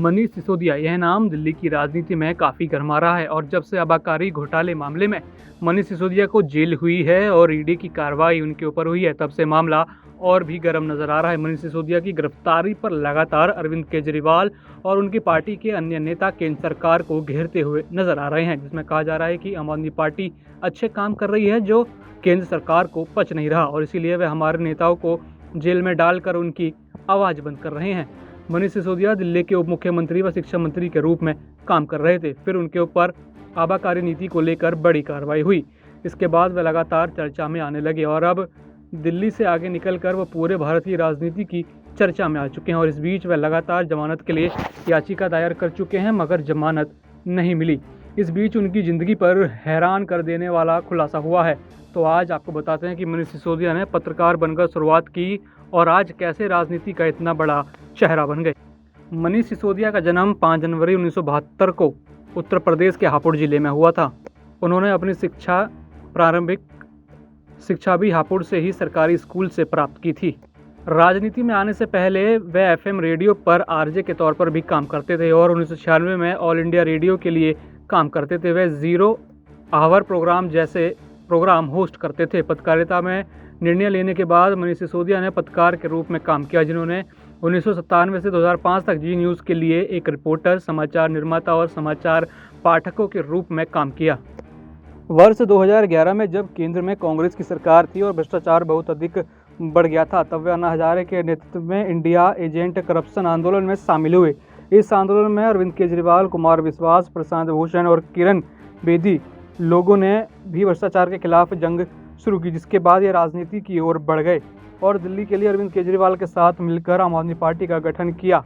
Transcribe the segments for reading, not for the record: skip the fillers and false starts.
मनीष सिसोदिया यह नाम दिल्ली की राजनीति में काफ़ी गरमा रहा है और जब से आबकारी घोटाले मामले में मनीष सिसोदिया को जेल हुई है और ईडी की कार्रवाई उनके ऊपर हुई है, तब से मामला और भी गर्म नजर आ रहा है। मनीष सिसोदिया की गिरफ्तारी पर लगातार अरविंद केजरीवाल और उनकी पार्टी के अन्य नेता केंद्र सरकार को घेरते हुए नजर आ रहे हैं, जिसमें कहा जा रहा है कि आम आदमी पार्टी अच्छे काम कर रही है जो केंद्र सरकार को पच नहीं रहा और इसीलिए वे हमारे नेताओं को जेल में डालकर उनकी आवाज़ बंद कर रहे हैं। मनीष सिसोदिया दिल्ली के उप मुख्यमंत्री व शिक्षा मंत्री के रूप में काम कर रहे थे। फिर उनके ऊपर आबकारी नीति को लेकर बड़ी कार्रवाई हुई। इसके बाद वे लगातार चर्चा में आने लगे और अब दिल्ली से आगे निकलकर वह पूरे भारतीय राजनीति की चर्चा में आ चुके हैं और इस बीच वे लगातार जमानत के लिए याचिका दायर कर चुके हैं, मगर जमानत नहीं मिली। इस बीच उनकी ज़िंदगी पर हैरान कर देने वाला खुलासा हुआ है। तो आज आपको बताते हैं कि मनीष सिसोदिया ने पत्रकार बनकर शुरुआत की और आज कैसे राजनीति का इतना बड़ा चेहरा बन गए। मनीष सिसोदिया का जन्म 5 जनवरी 1972 को उत्तर प्रदेश के हापुड़ जिले में हुआ था। उन्होंने अपनी प्रारंभिक शिक्षा भी हापुड़ से ही सरकारी स्कूल से प्राप्त की थी। राजनीति में आने से पहले वे एफएम रेडियो पर आरजे के तौर पर भी काम करते थे और 1996 में ऑल इंडिया रेडियो के लिए काम करते थे। वे ज़ीरो आवर प्रोग्राम जैसे प्रोग्राम होस्ट करते थे। पत्रकारिता में निर्णय लेने के बाद मनीष सिसोदिया ने पत्रकार के रूप में काम किया, जिन्होंने 1997 से 2005 तक जी न्यूज़ के लिए एक रिपोर्टर, समाचार निर्माता और समाचार पाठकों के रूप में काम किया। वर्ष 2011 में जब केंद्र में कांग्रेस की सरकार थी और भ्रष्टाचार बहुत अधिक बढ़ गया था, तब वे अन्ना हजारे के नेतृत्व में इंडिया एजेंट करप्शन आंदोलन में शामिल हुए। इस आंदोलन में अरविंद केजरीवाल, कुमार विश्वास, प्रशांत भूषण और किरण बेदी लोगों ने भी भ्रष्टाचार के खिलाफ जंग शुरू की, जिसके बाद ये राजनीति की ओर बढ़ गए और दिल्ली के लिए अरविंद केजरीवाल के साथ मिलकर आम आदमी पार्टी का गठन किया।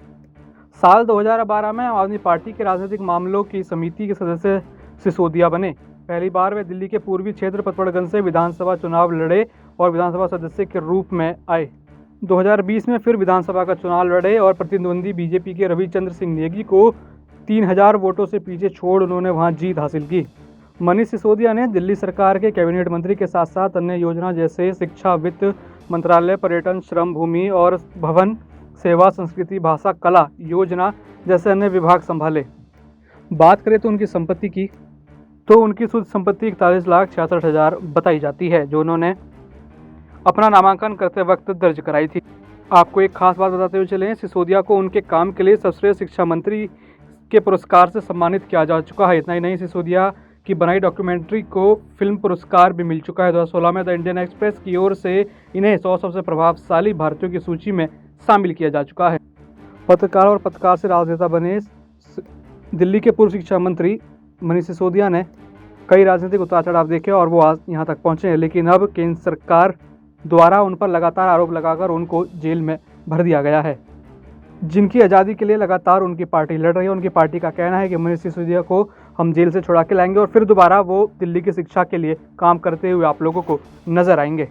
साल 2012 में आम आदमी पार्टी के राजनीतिक मामलों की समिति के सदस्य सिसोदिया बने। पहली बार वे दिल्ली के पूर्वी क्षेत्र पचपड़गंज से विधानसभा चुनाव लड़े और विधानसभा सदस्य के रूप में आए। 2020 में फिर विधानसभा का चुनाव लड़े और प्रतिद्वंदी बीजेपी के रविचंद्र सिंह नेगी को 3000 वोटों से पीछे छोड़ उन्होंने वहां जीत हासिल की। मनीष सिसोदिया ने दिल्ली सरकार के कैबिनेट मंत्री के साथ साथ अन्य योजना जैसे शिक्षा, वित्त मंत्रालय, पर्यटन, श्रम, भूमि और भवन, सेवा, संस्कृति, भाषा, कला योजना जैसे अन्य विभाग संभाले। बात करें तो उनकी संपत्ति की, तो उनकी शुद्ध संपत्ति 41,66,000 बताई जाती है, जो उन्होंने अपना नामांकन करते वक्त दर्ज कराई थी। आपको एक खास बात बताते हुए चलें, सिसोदिया को उनके काम के लिए सर्वश्रेष्ठ शिक्षा मंत्री के पुरस्कार से सम्मानित किया जा चुका है। इतना ही नहीं, सिसोदिया की बनाई डॉक्यूमेंट्री को फिल्म पुरस्कार भी मिल चुका है। 2016 में द इंडियन एक्सप्रेस की ओर से इन्हें 100 सबसे प्रभावशाली भारतीयों की सूची में शामिल किया जा चुका है। पत्रकार और पत्रकार से राजनेता बने दिल्ली के पूर्व शिक्षा मंत्री मनीष सिसोदिया ने कई राजनीतिक उतार चढ़ाव देखे और वो आज यहाँ तक पहुँचे हैं, लेकिन अब केंद्र सरकार द्वारा उन पर लगातार आरोप लगाकर उनको जेल में भर दिया गया है। जिनकी आज़ादी के लिए लगातार उनकी पार्टी लड़ रही है। उनकी पार्टी का कहना है कि मनीष सिसोदिया को हम जेल से छुड़ा के लाएंगे और फिर दोबारा वो दिल्ली की शिक्षा के लिए काम करते हुए आप लोगों को नजर आएंगे।